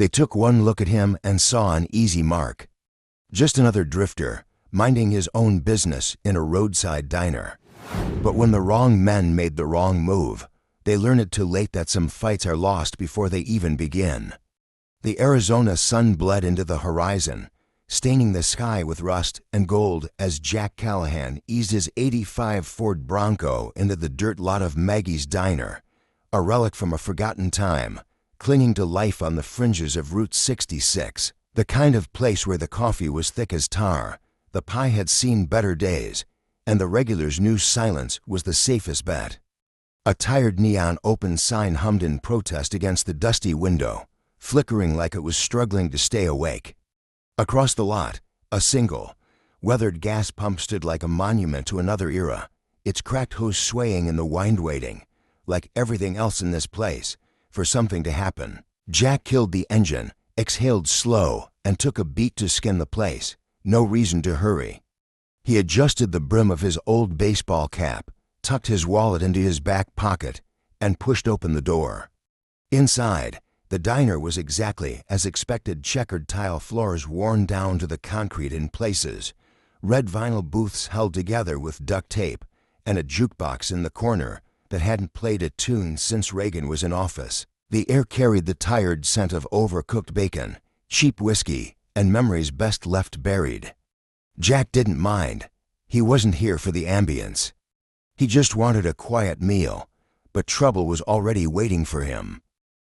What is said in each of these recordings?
They took one look at him and saw an easy mark. Just another drifter, minding his own business in a roadside diner. But when the wrong men made the wrong move, they learn it too late that some fights are lost before they even begin. The Arizona sun bled into the horizon, staining the sky with rust and gold as Jack Callahan eased his '85 Ford Bronco into the dirt lot of Maggie's Diner, a relic from a forgotten time, clinging to life on the fringes of Route 66, the kind of place where the coffee was thick as tar, the pie had seen better days, and the regulars knew silence was the safest bet. A tired neon open sign hummed in protest against the dusty window, flickering like it was struggling to stay awake. Across the lot, a single, weathered gas pump stood like a monument to another era, its cracked hose swaying in the wind waiting, like everything else in this place, for something to happen. Jack killed the engine, exhaled slow, and took a beat to skin the place. No reason to hurry. He adjusted the brim of his old baseball cap, tucked his wallet into his back pocket, and pushed open the door. Inside, the diner was exactly as expected, checkered tile floors worn down to the concrete in places, red vinyl booths held together with duct tape, and a jukebox in the corner that hadn't played a tune since Reagan was in office. The air carried the tired scent of overcooked bacon, cheap whiskey, and memories best left buried. Jack didn't mind. He wasn't here for the ambience. He just wanted a quiet meal, but trouble was already waiting for him.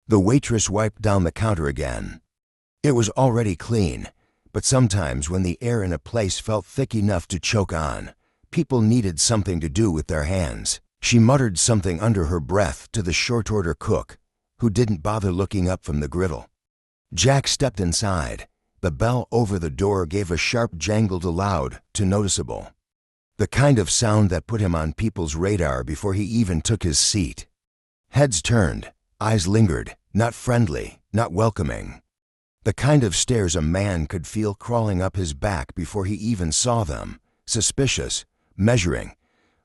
The waitress wiped down the counter again. It was already clean, but sometimes when the air in a place felt thick enough to choke on, people needed something to do with their hands. She muttered something under her breath to the short-order cook, who didn't bother looking up from the griddle. Jack stepped inside. The bell over the door gave a sharp jangle to loud to noticeable. The kind of sound that put him on people's radar before he even took his seat. Heads turned, eyes lingered, not friendly, not welcoming. The kind of stares a man could feel crawling up his back before he even saw them, suspicious, measuring,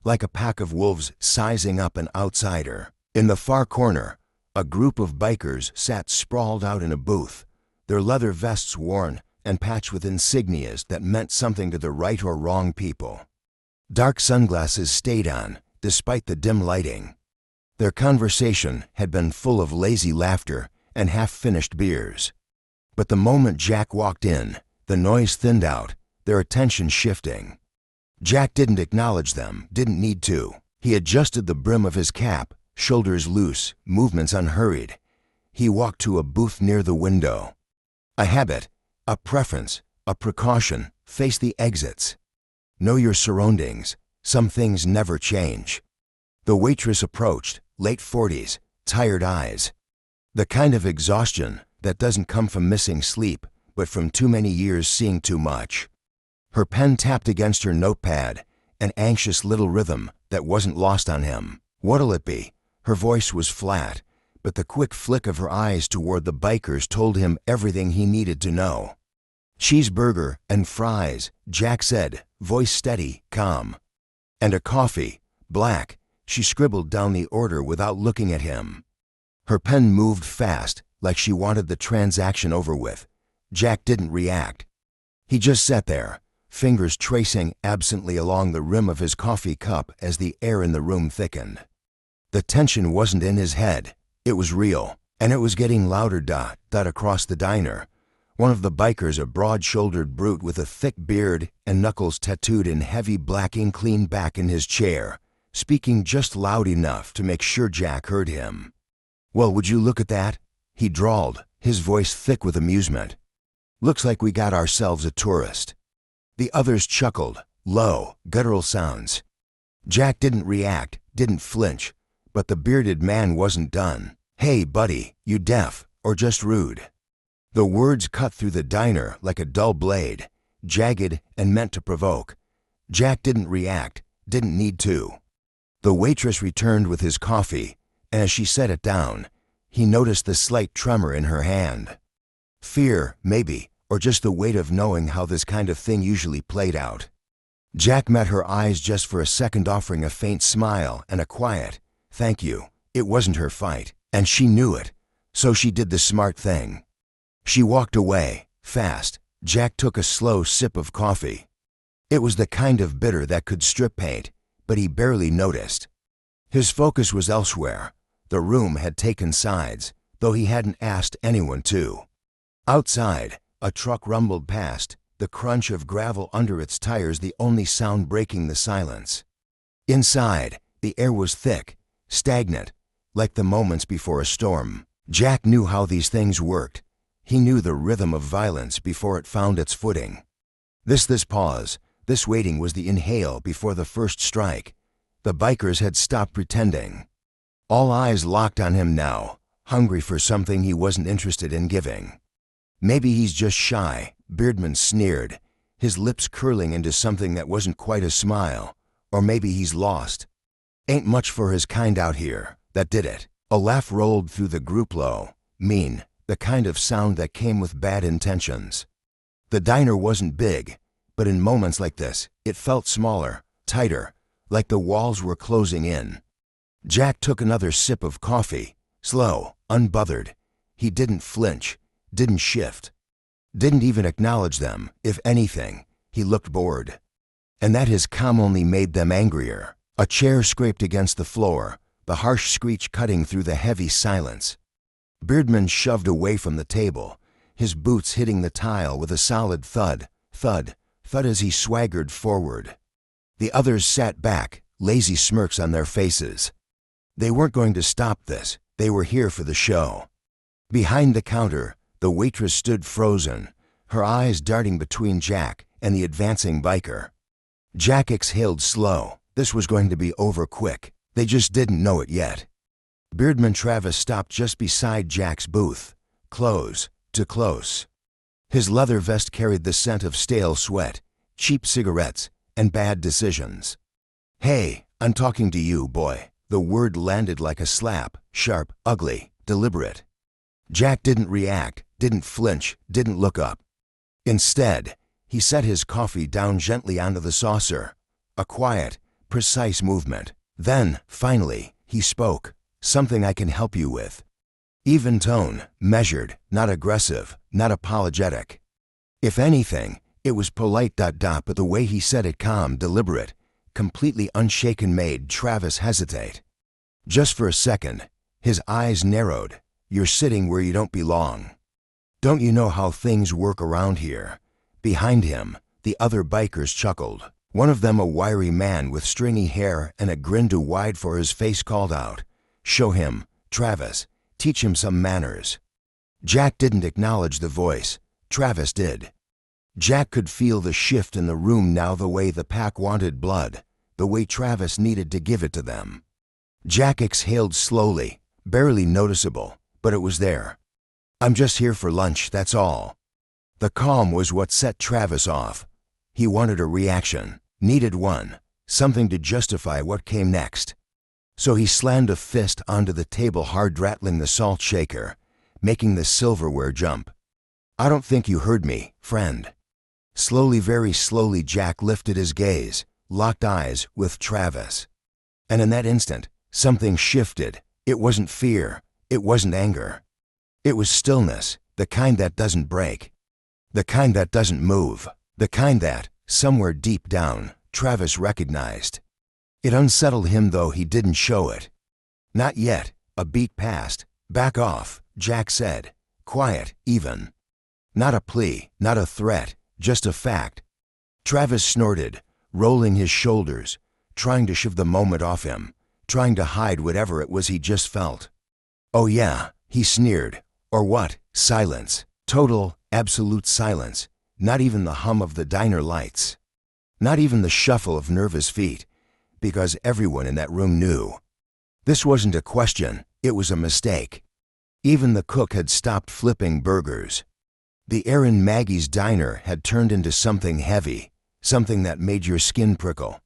like a pack of wolves sizing up an outsider. In the far corner, a group of bikers sat sprawled out in a booth, their leather vests worn and patched with insignias that meant something to the right or wrong people. Dark sunglasses stayed on, despite the dim lighting. Their conversation had been full of lazy laughter and half-finished beers. But the moment Jack walked in, the noise thinned out, their attention shifting. Jack didn't acknowledge them, didn't need to. He adjusted the brim of his cap, shoulders loose, movements unhurried. He walked to a booth near the window. A habit, a preference, a precaution, face the exits. Know your surroundings. Some things never change. The waitress approached, late 40s, tired eyes. The kind of exhaustion that doesn't come from missing sleep, but from too many years seeing too much. Her pen tapped against her notepad, an anxious little rhythm that wasn't lost on him. What'll it be? Her voice was flat, but the quick flick of her eyes toward the bikers told him everything he needed to know. Cheeseburger and fries, Jack said, voice steady, calm. And a coffee, black. She scribbled down the order without looking at him. Her pen moved fast, like she wanted the transaction over with. Jack didn't react. He just sat there, fingers tracing absently along the rim of his coffee cup as the air in the room thickened. The tension wasn't in his head. It was real, and it was getting louder. Dot across the diner. One of the bikers, a broad-shouldered brute with a thick beard and knuckles tattooed in heavy black ink, leaned back in his chair, speaking just loud enough to make sure Jack heard him. "Well, would you look at that?" he drawled, his voice thick with amusement. "Looks like we got ourselves a tourist." The others chuckled, low, guttural sounds. Jack didn't react, didn't flinch, but the bearded man wasn't done. "Hey, buddy, you deaf, or just rude?" The words cut through the diner like a dull blade, jagged and meant to provoke. Jack didn't react, didn't need to. The waitress returned with his coffee, and as she set it down, he noticed the slight tremor in her hand. Fear, maybe, or just the weight of knowing how this kind of thing usually played out. Jack met her eyes just for a second, offering a faint smile and a quiet, "Thank you." It wasn't her fight, and she knew it, so she did the smart thing. She walked away, fast. Jack took a slow sip of coffee. It was the kind of bitter that could strip paint, but he barely noticed. His focus was elsewhere. The room had taken sides, though he hadn't asked anyone to. Outside, a truck rumbled past, the crunch of gravel under its tires the only sound breaking the silence. Inside, the air was thick, stagnant, like the moments before a storm. Jack knew how these things worked. He knew the rhythm of violence before it found its footing. This pause, this waiting was the inhale before the first strike. The bikers had stopped pretending. All eyes locked on him now, hungry for something he wasn't interested in giving. Maybe he's just shy, Beardman sneered, his lips curling into something that wasn't quite a smile. Or maybe he's lost. Ain't much for his kind out here. That did it. A laugh rolled through the group low, mean, the kind of sound that came with bad intentions. The diner wasn't big, but in moments like this, it felt smaller, tighter, like the walls were closing in. Jack took another sip of coffee, slow, unbothered. He didn't flinch, didn't shift, didn't even acknowledge them. If anything, he looked bored. And that his calm only made them angrier. A chair scraped against the floor, the harsh screech cutting through the heavy silence. Beardman shoved away from the table, his boots hitting the tile with a solid thud, thud, thud as he swaggered forward. The others sat back, lazy smirks on their faces. They weren't going to stop this. They were here for the show. Behind the counter, the waitress stood frozen, her eyes darting between Jack and the advancing biker. Jack exhaled slow. This was going to be over quick. They just didn't know it yet. Beardman Travis stopped just beside Jack's booth, close to close. His leather vest carried the scent of stale sweat, cheap cigarettes, and bad decisions. "Hey, I'm talking to you, boy." The word landed like a slap, sharp, ugly, deliberate. Jack didn't react, didn't flinch, didn't look up. Instead, he set his coffee down gently onto the saucer. A quiet, precise movement. Then, finally, he spoke. "Something I can help you with." Even tone, measured, not aggressive, not apologetic. If anything, it was polite. But the way he said it, calm, deliberate, completely unshaken, made Travis hesitate. Just for a second, his eyes narrowed. "You're sitting where you don't belong. Don't you know how things work around here?" Behind him, the other bikers chuckled. One of them, a wiry man with stringy hair and a grin too wide for his face, called out, "Show him, Travis. Teach him some manners." Jack didn't acknowledge the voice. Travis did. Jack could feel the shift in the room now, the way the pack wanted blood, the way Travis needed to give it to them. Jack exhaled slowly, barely noticeable, but it was there. "I'm just here for lunch, that's all." The calm was what set Travis off. He wanted a reaction, needed one, something to justify what came next. So he slammed a fist onto the table hard, rattling the salt shaker, making the silverware jump. "I don't think you heard me, friend." Slowly, very slowly, Jack lifted his gaze, locked eyes with Travis. And in that instant, something shifted. It wasn't fear. It wasn't anger. It was stillness, the kind that doesn't break. The kind that doesn't move. The kind that, somewhere deep down, Travis recognized. It unsettled him, though he didn't show it. "Not yet." A beat passed. "Back off," Jack said. Quiet, even. Not a plea, not a threat, just a fact. Travis snorted, rolling his shoulders, trying to shove the moment off him, trying to hide whatever it was he just felt. "Oh yeah," he sneered. "Or what?" Silence. Total, absolute silence. Not even the hum of the diner lights. Not even the shuffle of nervous feet, because everyone in that room knew. This wasn't a question, it was a mistake. Even the cook had stopped flipping burgers. The air in Maggie's diner had turned into something heavy, something that made your skin prickle.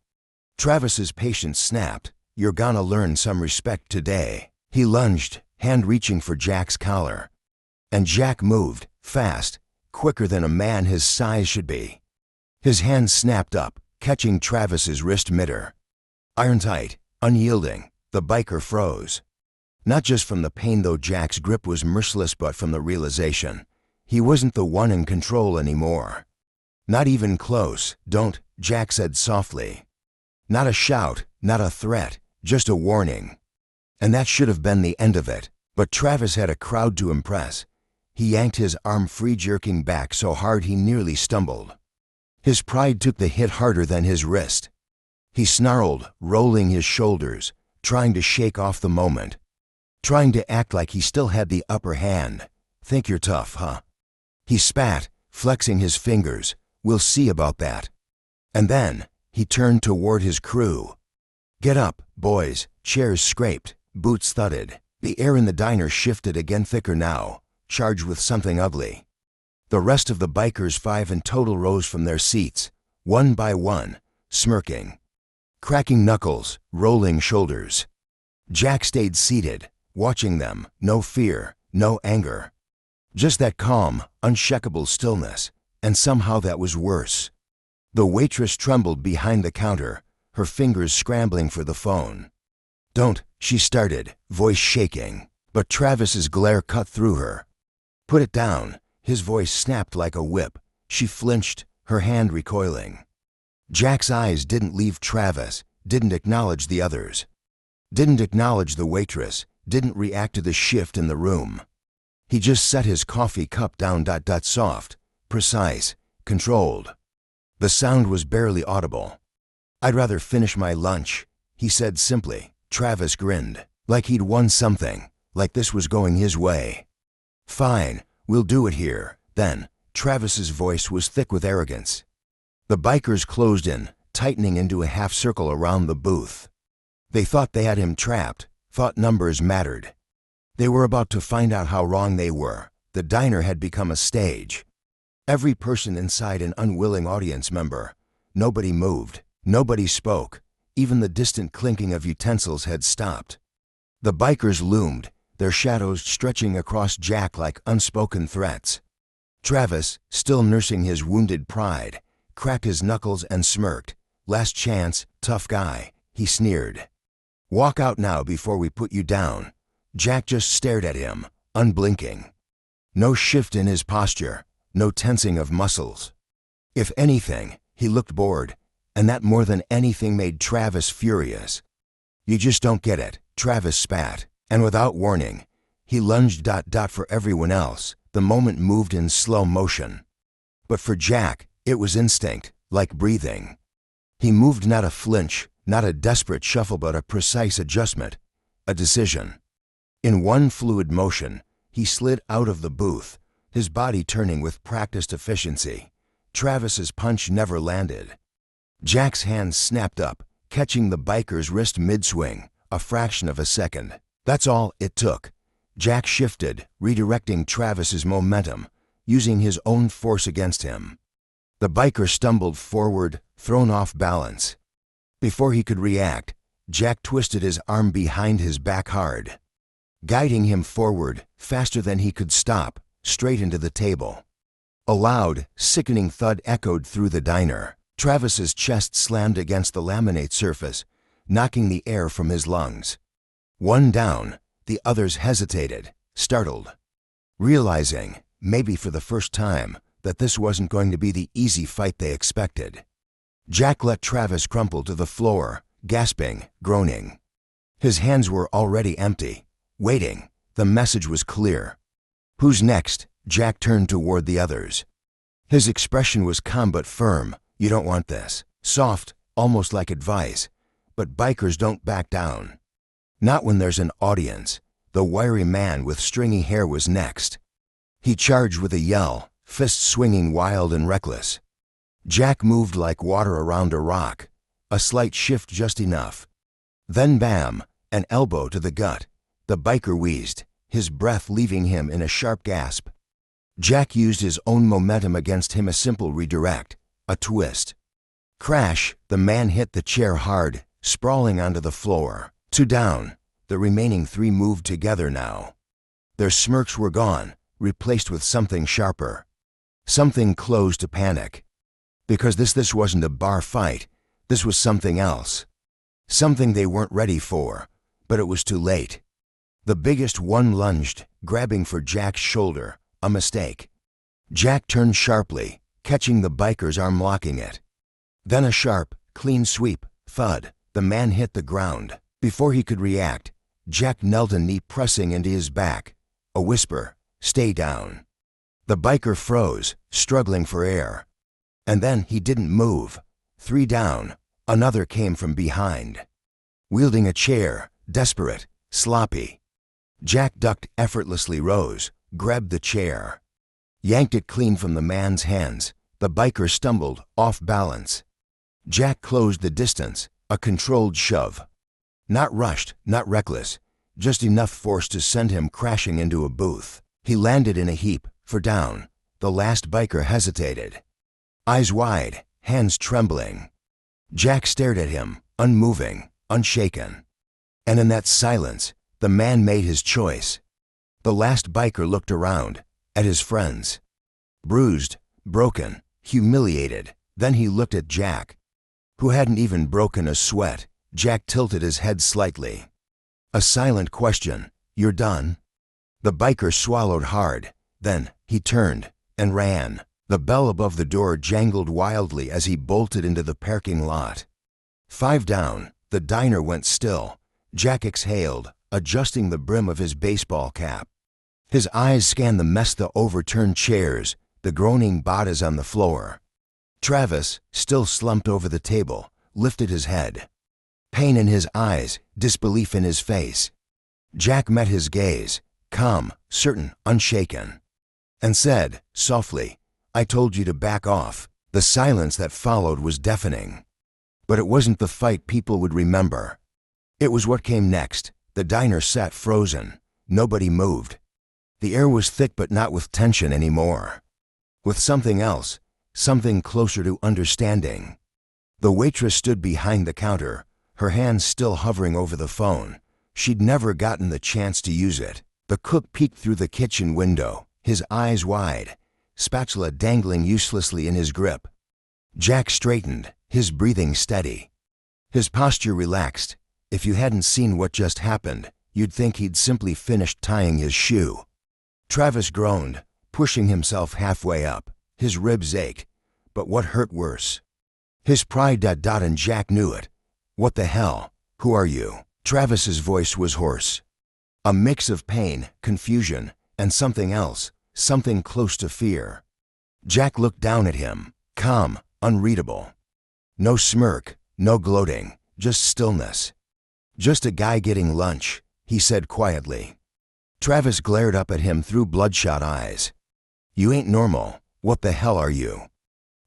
Travis's patience snapped. "You're gonna learn some respect today." He lunged, hand reaching for Jack's collar. And Jack moved, fast, quicker than a man his size should be. His hand snapped up, catching Travis's wrist midair. Iron tight, unyielding, the biker froze. Not just from the pain, though Jack's grip was merciless, but from the realization. He wasn't the one in control anymore. Not even close. "Don't," Jack said softly. Not a shout, not a threat, just a warning. And that should have been the end of it. But Travis had a crowd to impress. He yanked his arm free, jerking back so hard he nearly stumbled. His pride took the hit harder than his wrist. He snarled, rolling his shoulders, trying to shake off the moment, trying to act like he still had the upper hand. "Think you're tough, huh?" He spat, flexing his fingers. "We'll see about that." And then he turned toward his crew. "Get up, boys." Chairs scraped, boots thudded. The air in the diner shifted again, thicker now, charged with something ugly. The rest of the bikers, 5 in total, rose from their seats, one by one, smirking, cracking knuckles, rolling shoulders. Jack stayed seated, watching them. No fear, no anger. Just that calm, unshakable stillness, and somehow that was worse. The waitress trembled behind the counter, her fingers scrambling for the phone. "Don't," she started, voice shaking, but Travis's glare cut through her. "Put it down." His voice snapped like a whip. She flinched, her hand recoiling. Jack's eyes didn't leave Travis, didn't acknowledge the others, didn't acknowledge the waitress, didn't react to the shift in the room. He just set his coffee cup down. Soft, precise, controlled. The sound was barely audible. "I'd rather finish my lunch," he said simply. Travis grinned, like he'd won something, like this was going his way. "Fine, we'll do it here, then." Travis's voice was thick with arrogance. The bikers closed in, tightening into a half circle around the booth. They thought they had him trapped, thought numbers mattered. They were about to find out how wrong they were. The diner had become a stage. Every person inside an unwilling audience member. Nobody moved, nobody spoke. Even the distant clinking of utensils had stopped. The bikers loomed, their shadows stretching across Jack like unspoken threats. Travis, still nursing his wounded pride, cracked his knuckles and smirked. "Last chance, tough guy," he sneered. "Walk out now before we put you down." Jack just stared at him, unblinking. No shift in his posture, no tensing of muscles. If anything, he looked bored, and that more than anything made Travis furious. "You just don't get it," Travis spat, and without warning, he lunged. For everyone else, the moment moved in slow motion. But for Jack, it was instinct, like breathing. He moved, not a flinch, not a desperate shuffle, but a precise adjustment, a decision. In one fluid motion, he slid out of the booth, his body turning with practiced efficiency. Travis's punch never landed. Jack's hand snapped up, catching the biker's wrist mid-swing, a fraction of a second. That's all it took. Jack shifted, redirecting Travis's momentum, using his own force against him. The biker stumbled forward, thrown off balance. Before he could react, Jack twisted his arm behind his back hard, guiding him forward, faster than he could stop, straight into the table. A loud, sickening thud echoed through the diner. Travis's chest slammed against the laminate surface, knocking the air from his lungs. One down, the others hesitated, startled, realizing, maybe for the first time, that this wasn't going to be the easy fight they expected. Jack let Travis crumple to the floor, gasping, groaning. His hands were already empty, waiting. The message was clear. "Who's next?" Jack turned toward the others. His expression was calm but firm. "You don't want this." Soft, almost like advice. But bikers don't back down. Not when there's an audience. The wiry man with stringy hair was next. He charged with a yell, fists swinging wild and reckless. Jack moved like water around a rock, a slight shift just enough. Then bam, an elbow to the gut. The biker wheezed, his breath leaving him in a sharp gasp. Jack used his own momentum against him, a simple redirect, a twist. Crash, the man hit the chair hard, sprawling onto the floor. 2 down, the remaining 3 moved together now. Their smirks were gone, replaced with something sharper. Something close to panic. Because this wasn't a bar fight, this was something else. Something they weren't ready for, but it was too late. The biggest one lunged, grabbing for Jack's shoulder, a mistake. Jack turned sharply, catching the biker's arm, locking it. Then a sharp, clean sweep, thud. The man hit the ground. Before he could react, Jack knelt, a knee pressing into his back. A whisper, "Stay down." The biker froze, struggling for air. And then he didn't move. 3 down, another came from behind. Wielding a chair, desperate, sloppy. Jack ducked effortlessly, rose, grabbed the chair. Yanked it clean from the man's hands. The biker stumbled, off balance. Jack closed the distance, a controlled shove. Not rushed, not reckless, just enough force to send him crashing into a booth. He landed in a heap, for down. The last biker hesitated. Eyes wide, hands trembling. Jack stared at him, unmoving, unshaken. And in that silence, the man made his choice. The last biker looked around, at his friends. Bruised, broken, humiliated. Then he looked at Jack, who hadn't even broken a sweat. Jack tilted his head slightly. A silent question, "You're done?" The biker swallowed hard. Then he turned and ran. The bell above the door jangled wildly as he bolted into the parking lot. 5 down, the diner went still. Jack exhaled, adjusting the brim of his baseball cap. His eyes scanned the mess, the overturned chairs, the groaning bodies on the floor. Travis, still slumped over the table, lifted his head. Pain in his eyes, disbelief in his face. Jack met his gaze, calm, certain, unshaken, and said, softly, "I told you to back off." The silence that followed was deafening. But it wasn't the fight people would remember. It was what came next. The diner sat frozen. Nobody moved. The air was thick, but not with tension anymore. With something else, something closer to understanding. The waitress stood behind the counter, her hands still hovering over the phone. She'd never gotten the chance to use it. The cook peeked through the kitchen window, his eyes wide, spatula dangling uselessly in his grip. Jack straightened, his breathing steady. His posture relaxed. If you hadn't seen what just happened, you'd think he'd simply finished tying his shoe. Travis groaned, pushing himself halfway up. His ribs ached, but what hurt worse? His pride. And Jack knew it. "What the hell? Who are you?" Travis's voice was hoarse. A mix of pain, confusion, and something else, something close to fear. Jack looked down at him, calm, unreadable. No smirk, no gloating, just stillness. "Just a guy getting lunch," he said quietly. Travis glared up at him through bloodshot eyes. "You ain't normal. What the hell are you?"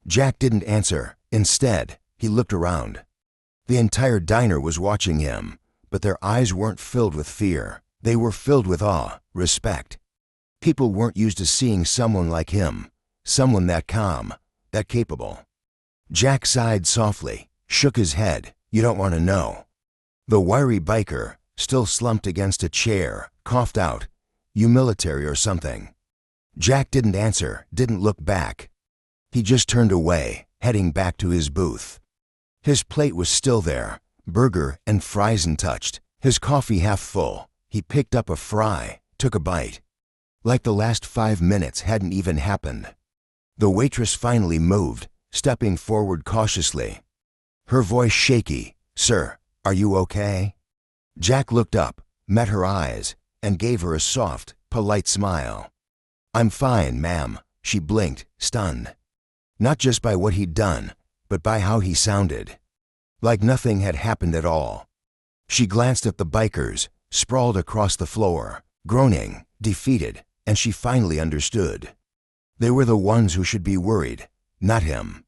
Jack didn't answer. Instead, he looked around. The entire diner was watching him, but their eyes weren't filled with fear. They were filled with awe, respect. People weren't used to seeing someone like him, someone that calm, that capable. Jack sighed softly, shook his head. "You don't want to know." The wiry biker, still slumped against a chair, coughed out, "You military or something?" Jack didn't answer, didn't look back. He just turned away, heading back to his booth. His plate was still there, burger and fries untouched, his coffee half full. He picked up a fry, took a bite. Like the last 5 minutes hadn't even happened. The waitress finally moved, stepping forward cautiously. Her voice shaky, "Sir, are you okay?" Jack looked up, met her eyes, and gave her a soft, polite smile. "I'm fine, ma'am," she blinked, stunned. Not just by what he'd done, but by how he sounded. Like nothing had happened at all. She glanced at the bikers, sprawled across the floor, groaning, defeated, and she finally understood. They were the ones who should be worried, not him.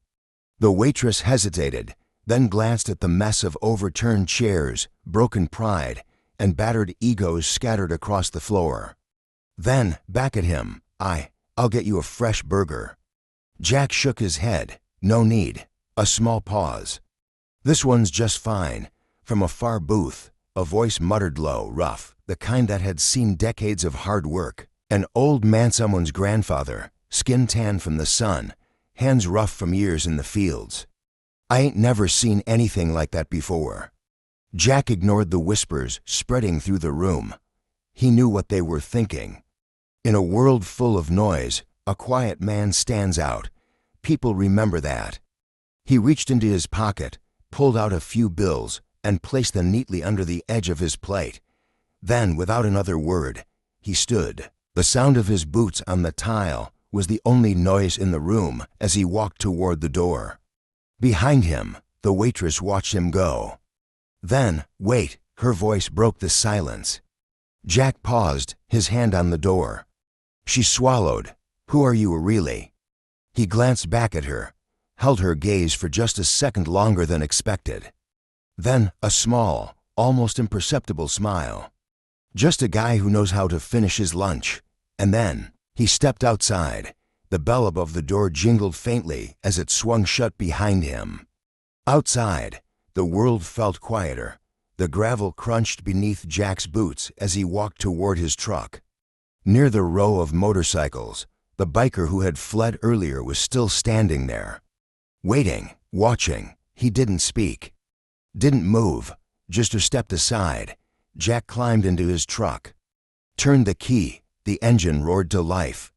The waitress hesitated, then glanced at the mess of overturned chairs, broken pride, and battered egos scattered across the floor. Then, back at him, I'll get you a fresh burger." Jack shook his head. "No need." A small pause. "This one's just fine." From a far booth, a voice muttered low, rough, the kind that had seen decades of hard work. An old man, someone's grandfather, skin tan from the sun, hands rough from years in the fields. "I ain't never seen anything like that before." Jack ignored the whispers spreading through the room. He knew what they were thinking. In a world full of noise, a quiet man stands out. People remember that. He reached into his pocket, pulled out a few bills, and placed them neatly under the edge of his plate. Then, without another word, he stood. The sound of his boots on the tile was the only noise in the room as he walked toward the door. Behind him, the waitress watched him go. Then, wait, her voice broke the silence. Jack paused, his hand on the door. She swallowed. Who are you really? He glanced back at her, held her gaze for just a second longer than expected. Then a small, almost imperceptible smile. Just a guy who knows how to finish his lunch. And then he stepped outside. The bell above the door jingled faintly as it swung shut behind him. Outside, the world felt quieter. The gravel crunched beneath Jack's boots as he walked toward his truck. Near the row of motorcycles, the biker who had fled earlier was still standing there. Waiting, watching, he didn't speak. Didn't move, just stepped aside. Jack climbed into his truck. Turned the key, the engine roared to life.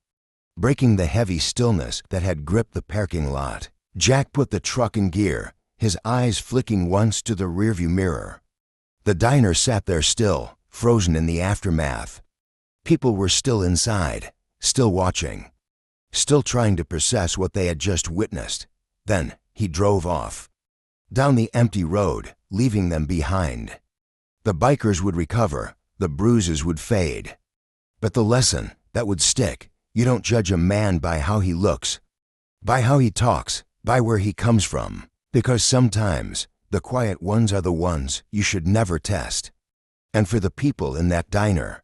Breaking the heavy stillness that had gripped the parking lot, Jack put the truck in gear, his eyes flicking once to the rearview mirror. The diner sat there still, frozen in the aftermath. People were still inside, still watching, still trying to process what they had just witnessed. Then he drove off. Down the empty road, leaving them behind. The bikers would recover, the bruises would fade. But the lesson that would stick: you don't judge a man by how he looks, by how he talks, by where he comes from, because sometimes the quiet ones are the ones you should never test. And for the people in that diner,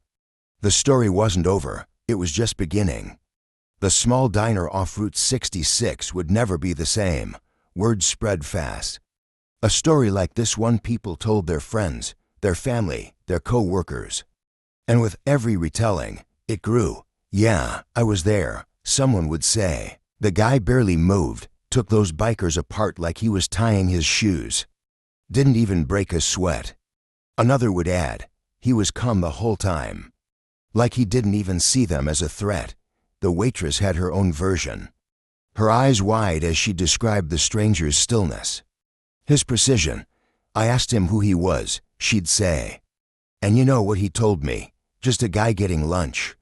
the story wasn't over, it was just beginning. The small diner off Route 66 would never be the same. Word spread fast. A story like this one people told their friends, their family, their co-workers. And with every retelling, it grew. Yeah, I was there, someone would say. The guy barely moved, took those bikers apart like he was tying his shoes. Didn't even break a sweat. Another would add, he was calm the whole time. Like he didn't even see them as a threat. The waitress had her own version. Her eyes wide as she described the stranger's stillness. His precision. I asked him who he was, she'd say. And you know what he told me? Just a guy getting lunch.